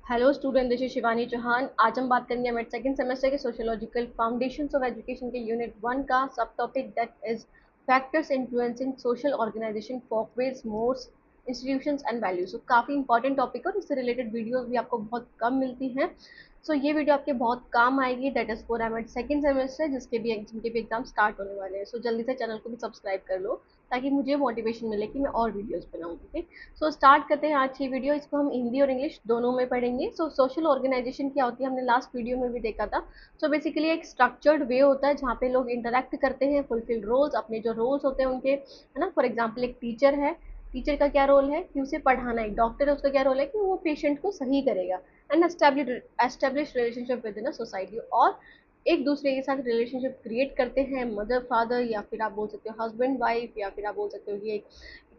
Hello student, this is Shivani Chauhan. आज हम बात करेंगे मेरे सेकंड सेमेस्टर के सोशियोलॉजिकल फाउंडेशंस ऑफ एजुकेशन के यूनिट 1 का subtopic that is factors influencing social organisation, folkways, modes, institutions and values. तो काफ़ी इंपॉर्टेंट टॉपिक है और इससे रिलेटेड वीडियोस भी आपको बहुत कम मिलती हैं। सो ये वीडियो आपके बहुत काम आएगी। That is for M Ed second semester जिनके भी एग्जाम स्टार्ट होने वाले हैं। सो जल्दी से चैनल को भी सब्सक्राइब कर लो ताकि मुझे मोटिवेशन मिले कि मैं और वीडियोस बनाऊँ। ओके, सो स्टार्ट करते हैं आज की वीडियो। इसको हम हिंदी और इंग्लिश दोनों में पढ़ेंगे। सो सोशल ऑर्गेनाइजेशन क्या होती है हमने लास्ट वीडियो में भी देखा था। सो बेसिकली एक स्ट्रक्चर्ड वे होता है जहाँ पे लोग इंटरेक्ट करते हैं, फुलफिल रोल्स, अपने जो रोल्स होते हैं उनके, है ना। फॉर एग्जाम्पल एक टीचर है, टीचर का क्या रोल है कि उसे पढ़ाना। एक डॉक्टर है, उसका क्या रोल है कि वो पेशेंट को सही करेगा। And establish relationship with in society, और एक दूसरे के साथ रिलेशनशिप क्रिएट करते हैं। मदर फादर, या फिर आप बोल सकते हो हस्बैंड वाइफ, या फिर आप बोल सकते हो कि एक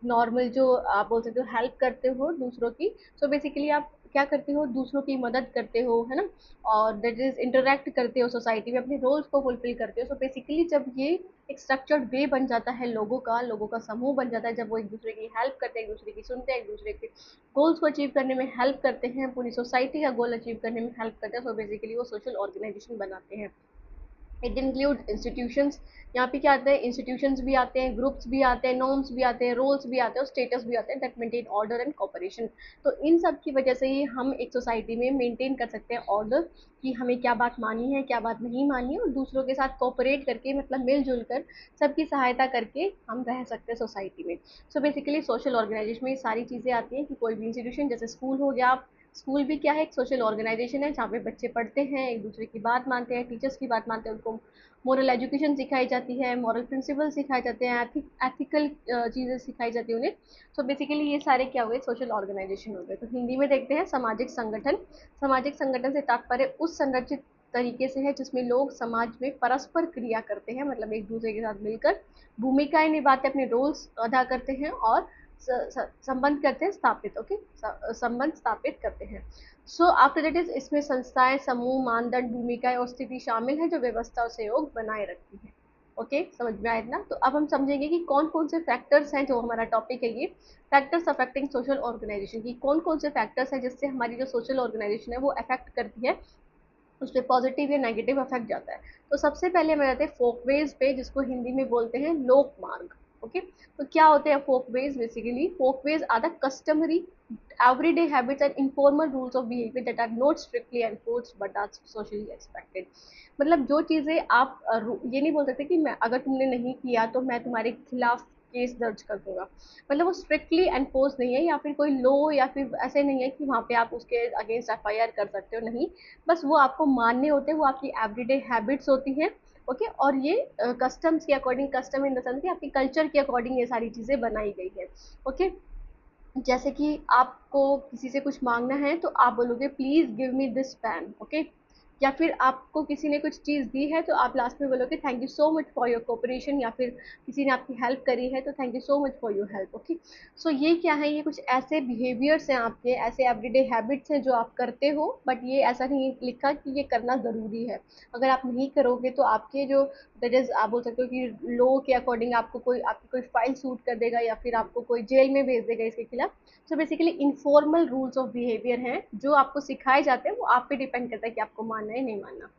नॉर्मल जो आप बोल सकते हो हेल्प करते हो दूसरों की। सो बेसिकली आप क्या करते हो, दूसरों की मदद करते हो, है ना। और दैट इज इंटरेक्ट करते हो सोसाइटी में, अपने रोल्स को फुलफिल करते हो। सो बेसिकली जब ये एक स्ट्रक्चर्ड वे बन जाता है, लोगों का समूह बन जाता है, जब वो एक दूसरे की हेल्प करते हैं, एक दूसरे की सुनते हैं, एक दूसरे के गोल्स को अचीव करने में हेल्प करते हैं, पूरी सोसाइटी का गोल अचीव करने में हेल्प करते हैं। सो बेसिकली वो सोशल ऑर्गेनाइजेशन बनाते हैं। It include institutions. यहाँ पे क्या आता है, इंस्टीट्यूशंस भी आते हैं, ग्रुप्स भी आते हैं, नॉर्म्स भी आते हैं, रोल्स भी आते हैं, और स्टेटस भी आते हैं that maintain order and cooperation. तो इन सब की वजह से ही हम एक सोसाइटी में मेंटेन कर सकते हैं ऑर्डर, कि हमें क्या बात माननी है, क्या बात नहीं माननी है, और दूसरों के साथ कोऑपरेट करके, मतलब मिलजुल कर, सबकी सहायता करके हम रह सकते हैं सोसाइटी में। सो बेसिकली सोशल ऑर्गेनाइजेशन में ये सारी चीज़ें आती हैं कि कोई भी इंस्टीट्यूशन, जैसे स्कूल हो गया, स्कूल भी क्या है, एक सोशल ऑर्गेनाइजेशन है जहाँ पे बच्चे पढ़ते हैं, एक दूसरे की बात मानते हैं, टीचर्स की बात मानते हैं, उनको मोरल एजुकेशन सिखाई जाती है, मॉरल प्रिंसिपल सिखाए जाते हैं, एथिकल चीज़ें सिखाई जाती है उन्हें। सो बेसिकली ये सारे क्या हुए, सोशल ऑर्गेनाइजेशन हो गए। तो हिंदी में देखते हैं सामाजिक संगठन। सामाजिक संगठन से तात्पर्य उस संरचित तरीके से है जिसमें लोग समाज में परस्पर क्रिया करते हैं, मतलब एक दूसरे के साथ मिलकर भूमिकाएं निभाते हैं, अपने रोल्स अदा करते हैं, और संबंध करते हैं स्थापित। ओके, संबंध स्थापित करते हैं। सो आफ्टर दैट इज, इसमें संस्थाएं, समूह, मानदंड, भूमिकाएं और स्थिति शामिल है जो व्यवस्था और सहयोग बनाए रखती है। ओके, समझ में आया ना। तो अब हम समझेंगे कि कौन कौन से फैक्टर्स हैं, जो हमारा टॉपिक है ये फैक्टर्स अफेक्टिंग सोशल ऑर्गेनाइजेशन, की कौन कौन से फैक्टर्स हैं जिससे हमारी जो सोशल ऑर्गेनाइजेशन है वो अफेक्ट करती है, उस पर पॉजिटिव या नेगेटिव इफेक्ट जाता है। तो सबसे पहले हम आते हैं फोकवेज पे, जिसको हिंदी में बोलते हैं लोक मार्ग। ओके, तो क्या होते हैं folkways? Basically folkways are the customary everyday habits and informal rules of behavior that are not strictly enforced but are socially expected। मतलब जो चीज़ें आप ये नहीं बोल सकते कि मैं, अगर तुमने नहीं किया तो मैं तुम्हारे खिलाफ केस दर्ज कर दूंगा। मतलब वो स्ट्रिक्टली एनफोर्स नहीं है, या फिर कोई लो, या फिर ऐसे नहीं है कि वहाँ पे आप उसके अगेंस्ट एफआईआर कर सकते हो, नहीं। बस वो आपको मानने होते हैं, वो आपकी एवरीडे हैबिट्स होती हैं। ओके, और ये कस्टम्स के according, custom in the sense कि आपकी कल्चर के अकॉर्डिंग ये सारी चीज़ें बनाई गई है। ओके, जैसे कि आपको किसी से कुछ मांगना है तो आप बोलोगे please give me this pen. Okay, या फिर आपको किसी ने कुछ चीज़ दी है तो आप लास्ट में बोलोगे thank you so much for your cooperation, या फिर किसी ने आपकी हेल्प करी है तो thank you so much for your help. Okay, so ये क्या है, ये कुछ ऐसे बिहेवियर्स हैं आपके, ऐसे एवरीडे हैबिट्स हैं जो आप करते हो, बट ये ऐसा नहीं लिखा कि ये करना ज़रूरी है। अगर आप नहीं करोगे तो आपके जो, दैट इज, आप बोल सकते हो कि लॉ के अकॉर्डिंग आपको कोई, आपकी कोई फाइल सूट कर देगा, या फिर आपको कोई जेल में भेज देगा इसके खिलाफ। So basically informal rules of behaviour हैं जो आपको सिखाए जाते हैं, वो आप पे डिपेंड करता है कि आपको मानना है नहीं मानना।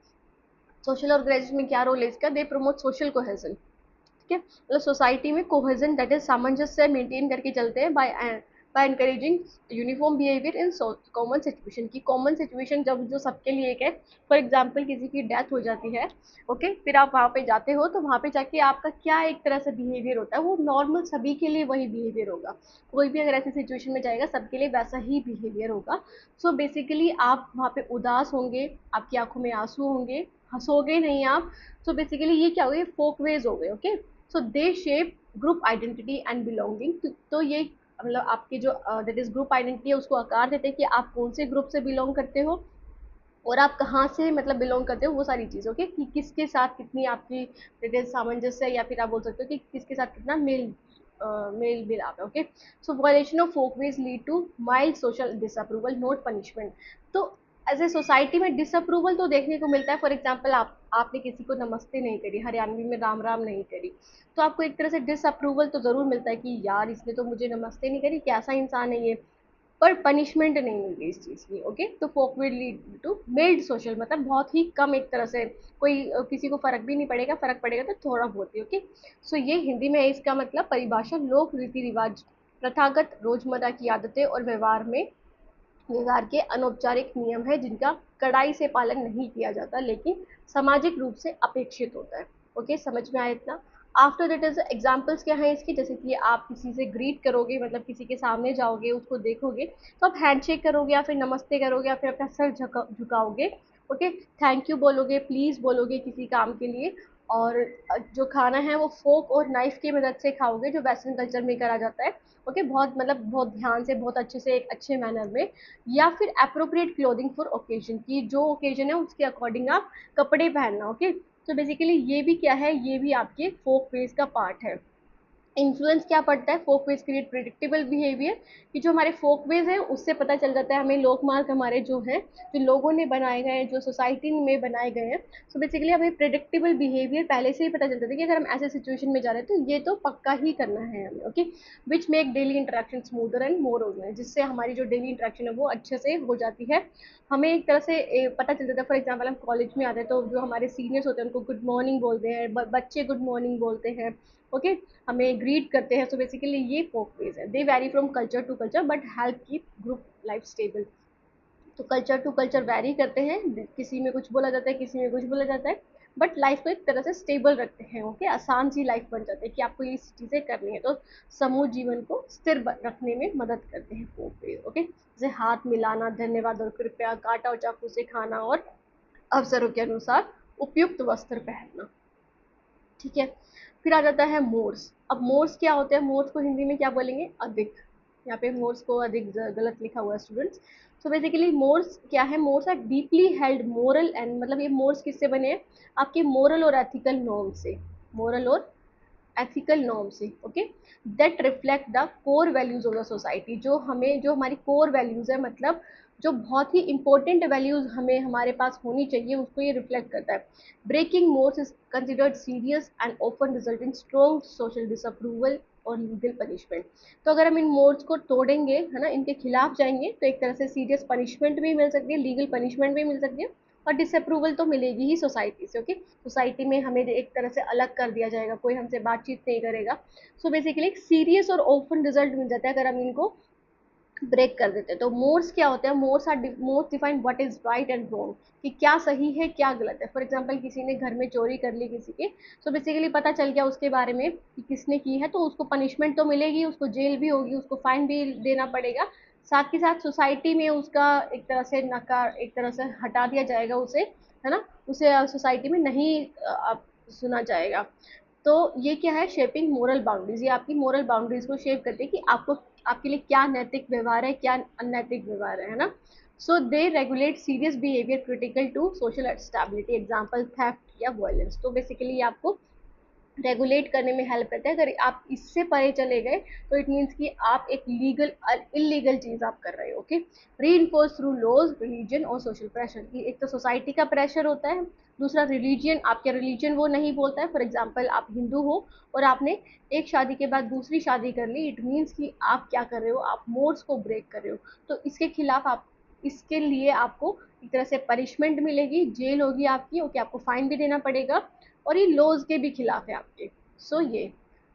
सोशल ऑर्गेनाइजेशन में क्या रोल है इसका, दे प्रमोट सोशल कोहेजन। ठीक है, मतलब सोसाइटी में कोहेजन, दैट इज सामंजस्य मेंटेन करके चलते हैं by by encouraging uniform behaviour in common situation. की कॉमन सिचुएशन जब जो सबके लिए एक है, फॉर एग्जांपल किसी की डेथ हो जाती है, ओके, फिर आप वहाँ पे जाते हो तो वहाँ पे जाके आपका क्या एक तरह से बिहेवियर होता है, वो नॉर्मल सभी के लिए वही बिहेवियर होगा। कोई भी अगर ऐसी सिचुएशन में जाएगा सबके लिए वैसा ही बिहेवियर होगा। सो बेसिकली आप वहाँ पे उदास होंगे, आपकी आंखों में आंसू होंगे, हंसोगे नहीं आप। सो बेसिकली ये क्या हो गए, फोकवेज हो गए। Okay, so they shape group identity and belonging. तो ये मतलब आपकी जो दैट इज ग्रुप आइडेंटिटी है उसको आकार देते हैं कि आप कौन से ग्रुप से बिलोंग करते हो, और आप कहाँ से मतलब बिलोंग करते हो, वो सारी चीज़। ओके, कि किसके साथ कितनी आपकी दैट इज सामंजस्य है, या फिर आप बोल सकते हो कि किसके साथ कितना मेल मिलाप है। Okay, so violation of folkways lead to mild social disapproval, not punishment. तो एज ए सोसाइटी में डिसअप्रूवल तो देखने को मिलता है। फॉर एग्जाम्पल आपने किसी को नमस्ते नहीं करी, हरियाणवी में राम राम नहीं करी, तो आपको एक तरह से डिसअप्रूवल तो ज़रूर मिलता है कि यार इसने तो मुझे नमस्ते नहीं करी, कैसा इंसान है ये। पर पनिशमेंट नहीं मिलती इस चीज़ की। ओके, तो folk will lead to mild social, मतलब बहुत ही कम, एक तरह से कोई किसी को फर्क भी नहीं पड़ेगा, फर्क पड़ेगा तो थोड़ा बहुत ही। ओके, सो ये हिंदी में है इसका मतलब परिभाषा, लोक रीति रिवाज, प्रथागत रोजमर्रा की आदतें और व्यवहार के अनौपचारिक नियम है जिनका कड़ाई से पालन नहीं किया जाता लेकिन सामाजिक रूप से अपेक्षित होता है। ओके, समझ में आया इतना? आफ्टर दैट इज एग्जाम्पल्स क्या है इसकी, जैसे कि आप किसी से ग्रीट करोगे, मतलब किसी के सामने जाओगे, उसको देखोगे तो आप हैंडशेक करोगे या फिर नमस्ते करोगे या फिर अपना सर झुकाओगे। ओके, थैंक यू बोलोगे, प्लीज बोलोगे किसी काम के लिए। और जो खाना है वो फोक और नाइफ की मदद से खाओगे, जो वेस्टर्न कल्चर में करा जाता है। ओके, बहुत मतलब बहुत ध्यान से, बहुत अच्छे से, एक अच्छे मैनर में। या फिर अप्रोप्रिएट क्लोथिंग फॉर ओकेजन, की जो ओकेजन है उसके अकॉर्डिंग आप कपड़े पहनना। ओके, तो बेसिकली ये भी क्या है, ये भी आपके फोक वेज का पार्ट है। इन्फ्लुएंस क्या पड़ता है, फोक वेज क्रिएट प्रिडिक्टेबल बिहेवियर, कि जो हमारे फोक वेज हैं उससे पता चल जाता है हमें, लोक मार्क हमारे जो हैं, जो लोगों ने बनाए गए हैं, जो सोसाइटी में बनाए गए हैं। सो बेसिकली हमें प्रिडिक्टेबल बिहेवियर पहले से ही पता चल जाता है कि अगर हम ऐसे सिचुएशन में जा रहे हैं तो ये तो पक्का ही करना है हमें। Okay, which make daily interaction smoother and more organise, जिससे हमारी जो डेली इंटरेक्शन है वो अच्छे से हो जाती है। हमें एक तरह से पता चल जाता है, फॉर एग्जाम्पल हम कॉलेज में आते हैं तो जो हमारे सीनियर्स होते हैं उनको गुड मॉर्निंग बोलते हैं, बच्चे गुड मॉर्निंग बोलते हैं। ओके, हमें ग्रीट करते हैं। सो बेसिकली ये फोक वेज है, they vary from culture to culture but help keep group life stable. तो कल्चर टू कल्चर वेरी करते हैं, किसी में कुछ बोला जाता है, किसी में कुछ बोला जाता है, बट लाइफ को एक तरह से स्टेबल रखते हैं। ओके, आसान सी लाइफ बन जाती है कि आपको ये चीज़ें करनी है, तो समूह जीवन को स्थिर रखने में मदद करते हैं फोक वेज। ओके, जैसे हाथ मिलाना, धन्यवाद और कृपया, कांटा और चाकू से खाना, और अवसरों के अनुसार उपयुक्त वस्त्र पहनना। ठीक है, फिर आ जाता है मोर्स। अब मोर्स क्या होते हैं, मोर्स को हिंदी में क्या बोलेंगे, अधिक। यहाँ पे मोर्स को अधिक गलत लिखा हुआ है स्टूडेंट्स। सो बेसिकली मोर्स क्या है, mores are deeply held moral and, मतलब ये मोर्स किससे बने हैं, आपके मोरल और एथिकल नॉर्म से, मोरल और एथिकल नॉर्म से। Okay, that reflect the core values of the society, जो हमें, जो हमारी कोर वैल्यूज है, मतलब जो बहुत ही इंपॉर्टेंट वैल्यूज हमें हमारे पास होनी चाहिए, उसको ये रिफ्लेक्ट करता है। Breaking mores is considered serious and often result in strong social disapproval और लीगल पनिशमेंट। तो अगर हम इन मोर्स को तोड़ेंगे, है ना, इनके खिलाफ जाएंगे, तो एक तरह से सीरियस पनिशमेंट भी मिल सकती है, लीगल पनिशमेंट भी मिल सकती है, और डिसअप्रूवल तो मिलेगी ही सोसाइटी से। ओके, सोसाइटी में हमें एक तरह से अलग कर दिया जाएगा, कोई हमसे बातचीत नहीं करेगा। सो बेसिकली एक सीरियस और ओपन रिजल्ट मिल जाता है अगर हम इनको ब्रेक कर देते हैं। तो मोर्स क्या होते हैं, mores define what is right and wrong, कि क्या सही है क्या गलत है। फॉर एग्जांपल किसी ने घर में चोरी कर ली किसी के, सो बेसिकली पता चल गया उसके बारे में कि किसने की है, तो उसको पनिशमेंट तो मिलेगी, उसको जेल भी होगी, उसको फाइन भी देना पड़ेगा। साथ ही साथ सोसाइटी में उसका एक तरह से नकार, एक तरह से हटा दिया जाएगा उसे, है ना, उसे सोसाइटी में नहीं सुना जाएगा। तो ये क्या है, शेपिंग मोरल बाउंड्रीज, ये आपकी मोरल बाउंड्रीज को शेप करती है कि आपको, आपके लिए क्या नैतिक व्यवहार है, क्या अनैतिक व्यवहार है ना। So they regulate serious behaviour critical to social stability, example theft या वायलेंस। तो बेसिकली आपको रेगुलेट करने में हेल्प करता है। अगर आप इससे परे चले गए तो इट मीन्स कि आप एक लीगल और इलीगल चीज आप कर रहे हो। ओके, री इन्फोर्स थ्रू लॉज, रिलीजन और सोशल प्रेशर, की एक तो सोसाइटी का प्रेशर होता है, दूसरा रिलीजन, आपके रिलीजन वो नहीं बोलता है। फॉर एग्जाम्पल आप हिंदू हो और आपने एक शादी के बाद दूसरी शादी कर ली, इट मीन्स कि आप क्या कर रहे हो, आप मोर्स को ब्रेक कर रहे हो। तो इसके खिलाफ आप, इसके लिए आपको एक तरह से पनिशमेंट मिलेगी, जेल होगी आपकी। ओके, आपको फाइन भी देना पड़ेगा, और ये लॉज के भी खिलाफ है आपके। सो ये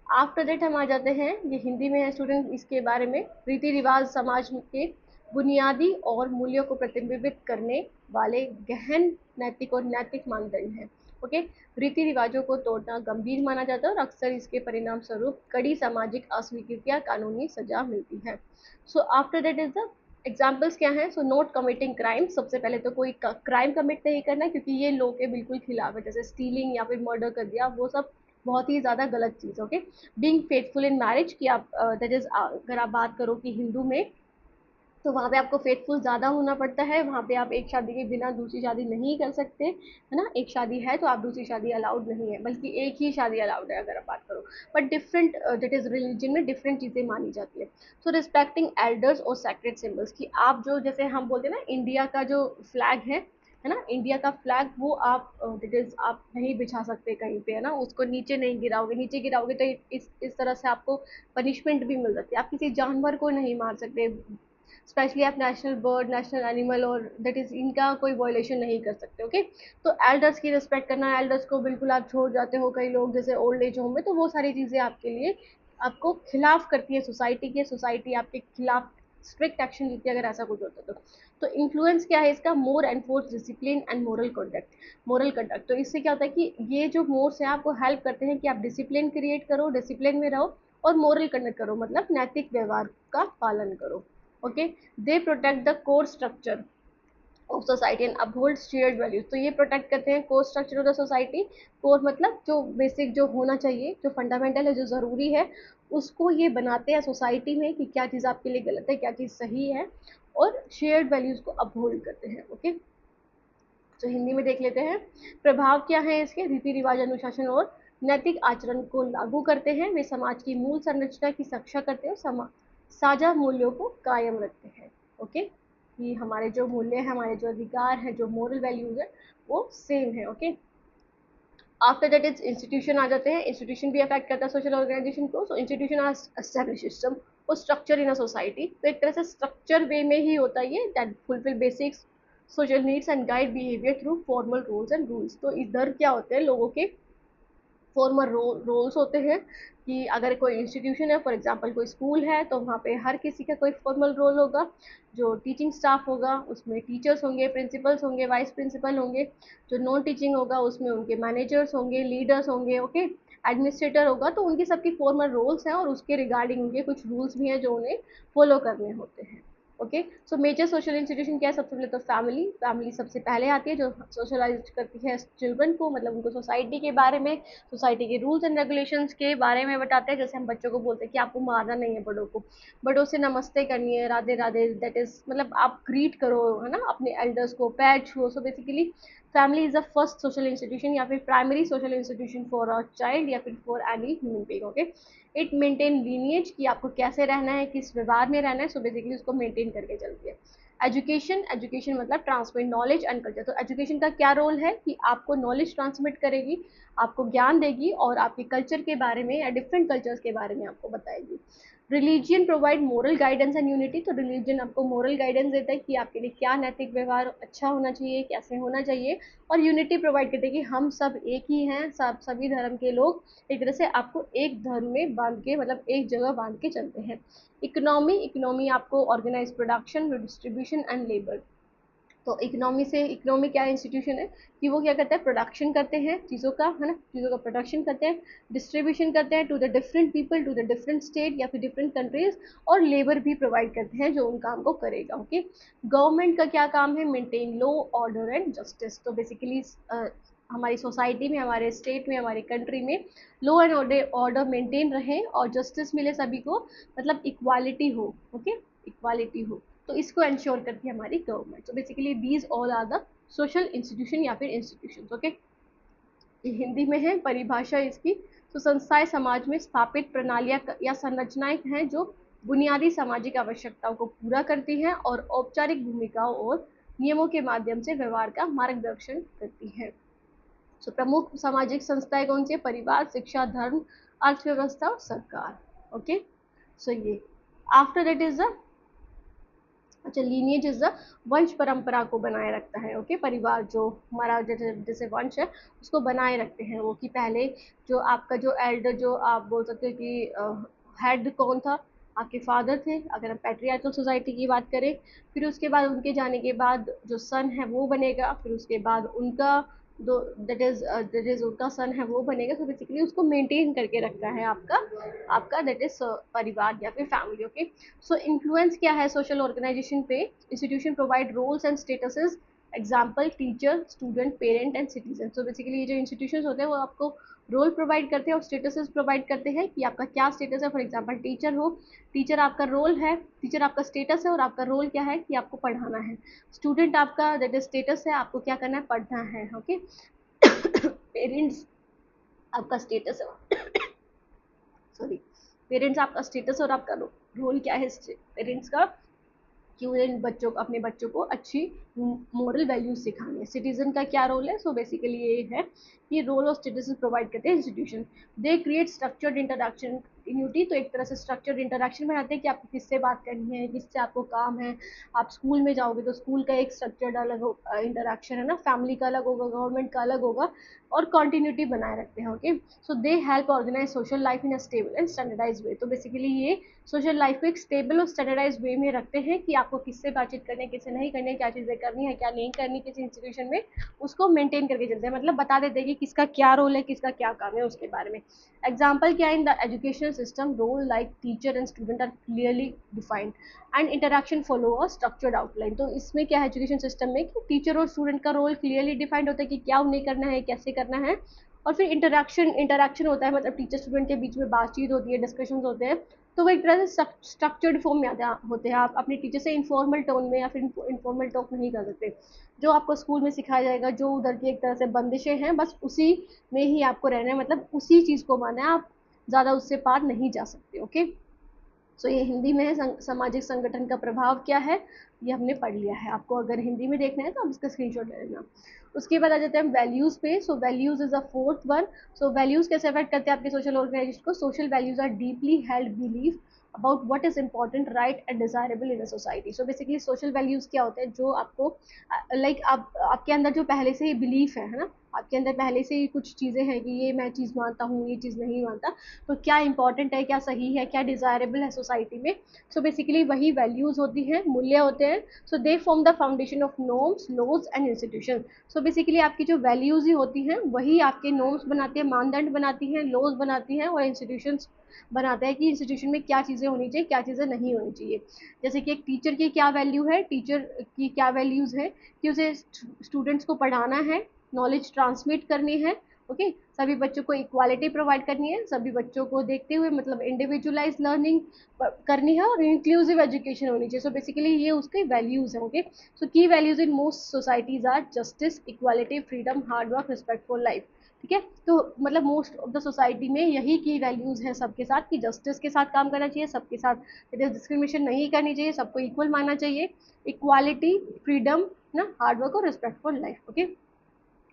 आफ्टर दैट हम आ जाते हैं, ये हिंदी में है स्टूडेंट, इसके बारे में, रीति रिवाज समाज के बुनियादी और मूल्यों को प्रतिबिंबित करने वाले गहन नैतिक और नैतिक मानदंड है। ओके, रीति रिवाजों को तोड़ना गंभीर माना जाता है और अक्सर इसके परिणाम स्वरूप कड़ी सामाजिक अस्वीकृति या कानूनी सजा मिलती है। सो after that is the examples क्या है, सो नोट कमिटिंग क्राइम, सबसे पहले तो कोई क्राइम कमिट नहीं करना, क्योंकि ये लॉ के बिल्कुल खिलाफ है, जैसे स्टीलिंग या फिर मर्डर कर दिया, वो सब बहुत ही ज्यादा गलत चीज। Okay, being faithful in marriage, कि आप दैट इज, अगर आप बात करो कि हिंदू में, तो वहाँ पे आपको फेथफुल ज़्यादा होना पड़ता है, वहाँ पे आप एक शादी के बिना दूसरी शादी नहीं कर सकते, है ना, एक शादी है तो आप दूसरी शादी अलाउड नहीं है, बल्कि एक ही शादी अलाउड है अगर आप बात करो। But different, that is religion में डिफरेंट चीज़ें मानी जाती है। सो रिस्पेक्टिंग एल्डर्स और सैक्रेड सिम्बल्स, की आप जो, जैसे हम बोलते हैं ना, इंडिया का जो फ्लैग है ना, इंडिया का फ्लैग, वो आप दैट इज आप नहीं बिछा सकते कहीं पे, है ना, उसको नीचे नहीं गिराओगे, नीचे गिराओगे तो इस तरह से आपको पनिशमेंट भी मिल सकती है। आप किसी जानवर को नहीं मार सकते, स्पेशली आप नेशनल बर्ड, नेशनल एनिमल और दैट इज इनका कोई वायलेशन नहीं कर सकते। ओके, तो एल्डर्स की रिस्पेक्ट करना, एल्डर्स को बिल्कुल आप छोड़ जाते हो, कई लोग जैसे ओल्ड एज होम में, तो वो सारी चीज़ें आपके लिए आपको खिलाफ करती है सोसाइटी के, सोसाइटी आपके खिलाफ स्ट्रिक्ट एक्शन लेती है अगर ऐसा कुछ होता है तो इन्फ्लुएंस क्या है इसका, mores enforce discipline and moral conduct, moral conduct. तो इससे क्या होता है कि ये जो मोर्स हैं आपको हेल्प करते हैं कि आप डिसिप्लिन क्रिएट करो, डिसिप्लिन में रहो और मोरल कंडक्ट करो, मतलब नैतिक व्यवहार का पालन करो। Okay, they protect the core structure of society and uphold shared values. तो ये प्रोटेक्ट करते हैं core structure of the society. Core मतलब जो बेसिक जो होना चाहिए, जो फंडामेंटल है, जो ज़रूरी है, उसको ये बनाते हैं सोसाइटी में कि क्या चीज़ आपके लिए गलत है, क्या चीज़ सही है, और शेयर्ड वैल्यूज को अपहोल्ड करते हैं। ओके, तो हिंदी में देख लेते हैं। प्रभाव क्या है इसके, रीति रिवाज, अनुशासन और नैतिक आचरण को लागू करते हैं। वे समाज की मूल संरचना की रक्षा करते हैं और साझा मूल्यों को कायम रखते हैं। ओके, कि हमारे जो मूल्य है, हमारे जो अधिकार है, जो मोरल वैल्यूज है, वो सेम है। Okay, after that is institution आ जाते हैं। इंस्टीट्यूशन भी अफेक्ट करता है सोशल ऑर्गेनाइजेशन को। सो इंस्टीट्यूशन आर एस्टैब्लिश सिस्टम और स्ट्रक्चर इन अ सोसाइटी। तो एक तरह से स्ट्रक्चर वे में ही होता है ये, that fulfil basics social needs and guide behaviour through formal rules and rules. तो इधर क्या होते हैं, लोगों के फॉर्मल रोल्स होते हैं कि अगर कोई इंस्टीट्यूशन है, फॉर एग्जांपल कोई स्कूल है, तो वहाँ पे हर किसी का कोई फॉर्मल रोल होगा। जो टीचिंग स्टाफ होगा उसमें टीचर्स होंगे, प्रिंसिपल्स होंगे, वाइस प्रिंसिपल होंगे। जो नॉन टीचिंग होगा उसमें उनके मैनेजर्स होंगे, लीडर्स होंगे। ओके, एडमिनिस्ट्रेटर होगा। तो उनकी सबकी फॉर्मल रोल्स हैं और उसके रिगार्डिंग उनके कुछ रूल्स भी हैं जो उन्हें फॉलो करने होते हैं। Okay, so major social institution क्या है, सबसे पहले तो फैमिली। फैमिली सबसे पहले आती है, जो सोशलाइज करती है चिल्ड्रन को, मतलब उनको सोसाइटी के बारे में, सोसाइटी के रूल्स एंड रेगुलेशंस के बारे में बताते हैं। जैसे हम बच्चों को बोलते हैं कि आपको मारना नहीं है, बड़ों को, बड़ों से नमस्ते करनी है, राधे राधे, दैट इज मतलब आप ग्रीट करो, है ना, अपने एल्डर्स को, पैर छुओ। So basically family is the first social institution या फिर primary social institution for a child या फिर for any human being. Okay, it maintain lineage कि आपको कैसे रहना है, किस व्यवहार में रहना है। सो बेसिकली उसको मेंटेन करके चलती है। एजुकेशन, एजुकेशन मतलब ट्रांसमिट नॉलेज एंड कल्चर। तो एजुकेशन का क्या रोल है कि आपको नॉलेज ट्रांसमिट करेगी, आपको ज्ञान देगी और आपके कल्चर के बारे में या डिफरेंट कल्चर्स के बारे में आपको बताएगी। Religion provide moral guidance and unity. तो रिलीजन आपको मोरल गाइडेंस देता है कि आपके लिए क्या नैतिक व्यवहार अच्छा होना चाहिए, कैसे होना चाहिए। और यूनिटी प्रोवाइड करते हैं कि हम सब एक ही हैं, सब सभी धर्म के लोग एक तरह से आपको एक धर्म में बांध के, मतलब एक जगह बांध के चलते हैं। इकोनॉमी, इकोनॉमी आपको organise production, distribution and labour. तो इकोनॉमी से, इकोनॉमी क्या इंस्टीट्यूशन है कि वो क्या करता है, प्रोडक्शन करते हैं चीज़ों का, है ना, चीज़ों का प्रोडक्शन करते हैं, डिस्ट्रीब्यूशन करते हैं to the different people, to the different state या फिर डिफरेंट कंट्रीज, और लेबर भी प्रोवाइड करते हैं जो उन काम को करेगा। ओके, गवर्नमेंट का क्या काम है, maintain law, order and justice. तो बेसिकली हमारी सोसाइटी में, हमारे स्टेट में, हमारे कंट्री में लॉ एंड ऑर्डर मेंटेन रहे और जस्टिस मिले सभी को, मतलब इक्वालिटी हो। ओके, इक्वालिटी हो, तो इसको इंश्योर करती है हमारी गवर्नमेंट। तो basically these all are the social institution या फिर इंस्टीट्यूशन। ओके, ये हिंदी में है परिभाषा इसकी। तो संस्थाएं समाज में स्थापित प्रणालियां या संरचनाएं हैं जो बुनियादी सामाजिक आवश्यकताओं को पूरा करती हैं और औपचारिक भूमिकाओं और नियमों के माध्यम से व्यवहार का मार्गदर्शन करती हैं। सो प्रमुख सामाजिक संस्थाएं कौन सी है, परिवार, शिक्षा, धर्म, अर्थव्यवस्था और सरकार। ओके, सो ये आफ्टर दैट इज द, अच्छा, लीनिएज इज द वंश परंपरा को बनाए रखता है। ओके, परिवार जो हमारा जैसे जैसे वंश है उसको बनाए रखते हैं वो, कि पहले जो आपका जो एल्डर, जो आप बोल सकते हो कि हेड कौन था, आपके फादर थे अगर हम पैट्रियार्कल सोसाइटी की बात करें। फिर उसके बाद उनके जाने के बाद जो सन है वो बनेगा, फिर उसके बाद उनका दो दैट इज उनका सन है वो बनेगा। तो बेसिकली उसको मेंटेन करके रखता है आपका आपका दैट इज परिवार या फिर फैमिली। ओके, सो इन्फ्लुएंस क्या है सोशल ऑर्गेनाइजेशन पे, institution provide roles and statuses, example teacher, student, parent and citizen. So basically ये जो इंस्टीट्यूशन होते हैं वो आपको रोल प्रोवाइड करते हैं और स्टेटसेस प्रोवाइड करते हैं कि आपका क्या स्टेटस है। फॉर एग्जाम्पल टीचर हो, टीचर आपका रोल है, टीचर आपका स्टेटस है और आपका रोल क्या है कि आपको पढ़ाना है। स्टूडेंट आपका दैट इज स्टेटस है, आपको क्या करना है, पढ़ना है। ओके, पेरेंट्स आपका स्टेटस है, सॉरी, पेरेंट्स आपका स्टेटस और आपका रोल क्या है पेरेंट्स का, कि उन्हें बच्चों को, अपने बच्चों को अच्छी मोरल वैल्यूज सिखानी है। सिटीजन का क्या रोल है, सो बेसिकली ये है कि रोल और स्टेटस प्रोवाइड करते हैं institution. They create structured interaction continuity, तो एक तरह से स्ट्रक्चर्ड इंटरेक्शन बनाते हैं कि आपको किससे बात करनी है, किससे आपको काम है। आप स्कूल में जाओगे तो स्कूल का एक स्ट्रक्चर्ड अलग इंटरेक्शन है ना, फैमिली का अलग होगा, गवर्नमेंट का अलग होगा, और कंटिन्यूटी बनाए रखते हैं। Okay, so they help organise social life in a stable and standardise way. तो बेसिकली ये सोशल लाइफ को एक स्टेबल और स्टैंडर्डाइज वे में रखते हैं कि आपको किससे बातचीत करनी है, किससे नहीं करनी है, क्या चीज़ें करनी है, क्या नहीं करनी किसी इंस्टीट्यूशन में, उसको मेंटेन करके चलते हैं। मतलब बता देते हैं कि किसका क्या रोल है, किसका क्या काम है, उसके बारे में। एग्जाम्पल क्या है, in the educational system role like teacher and student are clearly defined and interaction follow a structured outline. तो इसमें क्या है एजुकेशन सिस्टम में कि टीचर और स्टूडेंट का रोल क्लियरली डिफाइंड होता है कि क्या उन्हें करना है, कैसे करना है। और फिर इंटरेक्शन होता है, मतलब टीचर स्टूडेंट के बीच में बातचीत होती है, डिस्कशन होते हैं। तो वो एक तरह से स्ट्रक्चर्ड फॉर्म में होते हैं। आप अपने टीचर से इनफॉर्मल टोन में या फिर इनफॉर्मल टॉक नहीं कर सकते। जो आपको स्कूल में सिखाया जाएगा, जो उधर की एक तरह से बंदिशें हैं, बस उसी में ही आपको रहना है, मतलब उसी चीज़ को माना है, आप ज़्यादा उससे पार नहीं जा सकते। ओके, सो ये हिंदी में है। सामाजिक संगठन का प्रभाव क्या है, ये हमने पढ़ लिया है। आपको अगर हिंदी में देखना है तो आप इसका स्क्रीनशॉट ले लेना। उसके बाद आ जाते हैं वैल्यूज पे। So values is a fourth one. So values कैसे अफेक्ट करते हैं आपके सोशल ऑर्गेनाइजेशन को। Social values are deeply held belief about what is important, right and desirable in a society. So basically social values क्या होते हैं, जो आपको लाइक आपके अंदर जो पहले से ही बिलीफ है ना, आपके अंदर पहले से ही कुछ चीज़ें हैं कि ये मैं चीज़ मानता हूँ, ये चीज़ नहीं मानता, तो क्या इंपॉर्टेंट है, क्या सही है, क्या डिज़ायरेबल है सोसाइटी में। सो बेसिकली वही वैल्यूज़ होती हैं, मूल्य होते हैं। So they form the foundation of norms, laws and institution. So basically आपकी जो वैल्यूज़ ही होती हैं वही आपके नॉर्म्स बनाती हैं, मानदंड बनाती हैं, लॉज बनाती हैं, और इंस्टीट्यूशंस बनाते हैं कि इंस्टीट्यूशन में क्या चीज़ें होनी चाहिए, क्या चीज़ें नहीं होनी चाहिए। जैसे कि एक टीचर की क्या वैल्यू है, टीचर की क्या वैल्यूज़ है कि उसे स्टूडेंट्स को पढ़ाना है, नॉलेज ट्रांसमिट करनी है। ओके, सभी बच्चों को इक्वालिटी प्रोवाइड करनी है, सभी बच्चों को देखते हुए मतलब इंडिविजुअलाइज लर्निंग करनी है, और इंक्लूसिव एजुकेशन होनी चाहिए। सो बेसिकली ये उसके वैल्यूज है। Okay, so key values in most societies are justice, equality, freedom, hard work, respect for life. ठीक है, तो मतलब मोस्ट ऑफ द सोसाइटी में यही की वैल्यूज हैं सबके साथ, कि जस्टिस के साथ काम करना चाहिए, सबके साथ डिस्क्रिमिनेशन नहीं करनी चाहिए, सबको इक्वल मानना चाहिए, इक्वालिटी, फ्रीडम ना, हार्ड वर्क और रिस्पेक्ट फॉर लाइफ। ओके,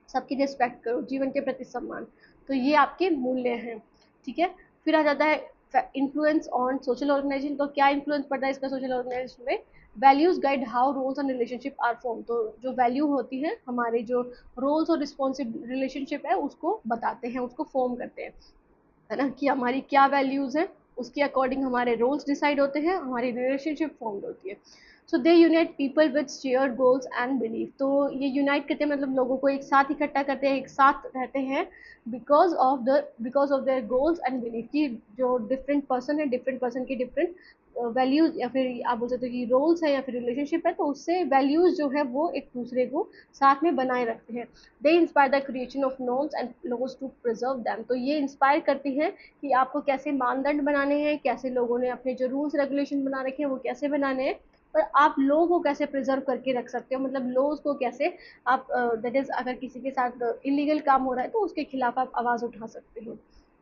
सबकी रिस्पेक्ट करो, जीवन के प्रति सम्मान। तो ये आपके मूल्य हैं। ठीक है, फिर आ जाता है इन्फ्लुएंस ऑन सोशल ऑर्गेनाइजेशन। तो क्या इन्फ्लुएंस पड़ता है इसका सोशल ऑर्गेनाइजेशन में। Values guide how roles and relationship are form. तो जो वैल्यू होती है, हमारे जो रोल्स और रिस्पॉन्सिब रिलेशनशिप है, उसको बताते हैं, उसको फॉर्म करते हैं, है ना, कि हमारी क्या वैल्यूज है, उसके अकॉर्डिंग हमारे रोल्स डिसाइड होते हैं, हमारी रिलेशनशिप फॉर्म होती है। So they unite people with share goals and belief. तो ये यूनाइट करते हैं, मतलब लोगों को एक साथ इकट्ठा करते हैं, एक साथ रहते हैं, because of their goals and belief. की जो डिफरेंट पर्सन है, डिफरेंट पर्सन की डिफरेंट वैल्यूज, या फिर आप बोल सकते हो कि रोल्स है या फिर रिलेशनशिप है, तो उससे वैल्यूज जो है वो एक दूसरे को साथ में बनाए रखते हैं। They inspire the creation of norms and laws to preserve them. तो ये इंस्पायर करती है कि आपको कैसे मानदंड बनाने हैं, कैसे लोगों ने अपने जो रूल्स रेगुलेशन बना रखे हैं वो कैसे बनाने हैं, और आप लॉ को कैसे प्रिजर्व करके रख सकते हो, मतलब लॉज को कैसे आप दैट इज अगर किसी के साथ इलीगल काम हो रहा है तो उसके खिलाफ आप आवाज उठा सकते हो।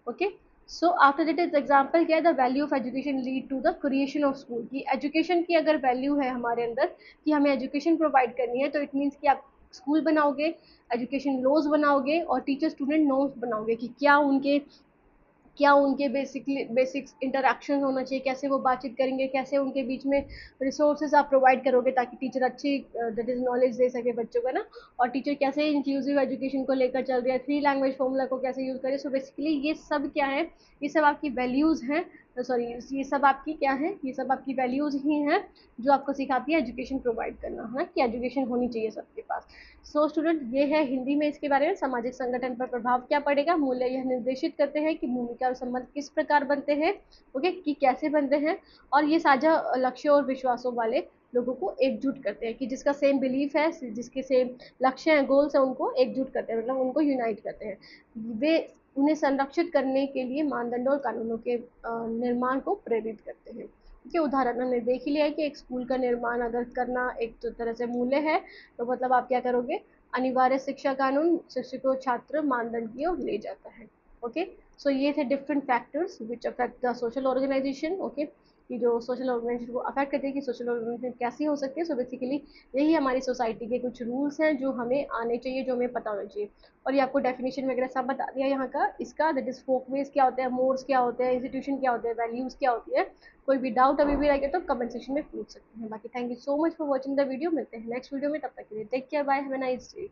Okay, so after that is example क्या है, the value of education lead to the creation of school. की एजुकेशन की अगर वैल्यू है हमारे अंदर कि हमें एजुकेशन प्रोवाइड करनी है, तो इट मीन्स कि आप स्कूल बनाओगे, एजुकेशन लॉज बनाओगे, और टीचर स्टूडेंट नॉर्म्स बनाओगे कि क्या उनके बेसिक्स इंटरेक्शन होना चाहिए, कैसे वो बातचीत करेंगे, कैसे उनके बीच में रिसोर्सेज आप प्रोवाइड करोगे ताकि टीचर अच्छी दैट इज नॉलेज दे सके बच्चों को ना। और टीचर कैसे इंक्लूसिव एजुकेशन को लेकर चल रहे हैं, 3 लैंग्वेज फॉर्मूला को कैसे यूज़ करें। सो बेसिकली ये सब क्या है, ये सब आपकी वैल्यूज़ हैं, सॉरी ये सब आपकी क्या है, ये सब आपकी वैल्यूज़ ही हैं जो आपको सिखाती है एजुकेशन प्रोवाइड करना, है ना, कि एजुकेशन होनी चाहिए सबके पास। सो स्टूडेंट, ये है हिंदी में इसके बारे में। सामाजिक संगठन पर प्रभाव क्या पड़ेगा, मूल्य यह निर्देशित करते हैं कि भूमिका और संबंध किस प्रकार बनते हैं, ओके, कि कैसे बनते हैं, और ये साझा लक्ष्यों और विश्वासों वाले लोगों को एकजुट करते हैं, कि जिसका सेम बिलीफ है, जिसके सेम लक्ष्य हैं, गोल्स हैं, उनको एकजुट करते हैं, मतलब उनको यूनाइट करते हैं। वे उन्हें संरक्षित करने के लिए मानदंडों और कानूनों के निर्माण को प्रेरित करते हैं। के उदाहरण हमने देख ही लिया है कि एक स्कूल का निर्माण अगर करना एक तो तरह से मूल्य है, तो मतलब आप क्या करोगे, अनिवार्य शिक्षा कानून शिक्षकों छात्र मानदंड की ओर ले जाता है। ओके, सो ये थे different factors which affect the social organisation. Okay, कि जो सोशल ऑर्गेनाइजेशन को अफेक्ट करती है कि सोशल ऑर्गेनाइजेशन कैसी हो सकती है। सो बेसिकली यही हमारी सोसाइटी के कुछ रूल्स हैं जो हमें आने चाहिए, जो हमें पता होना चाहिए। और ये आपको डेफिनेशन वगैरह सब बता दिया यहाँ का इसका, दैट इज फोकवेज क्या होता है, मोड्स क्या होते हैं, इंस्टीट्यूशन क्या होते हैं, वैल्यूज क्या होती है। कोई भी डाउट अभी भी लगे तो कमेंट सेक्शन में पूछ सकते हैं। बाकी thank you so much for watching the video. मिलते हैं नेक्स्ट वीडियो में, तब तक के लिए take care, bye, have a nice day.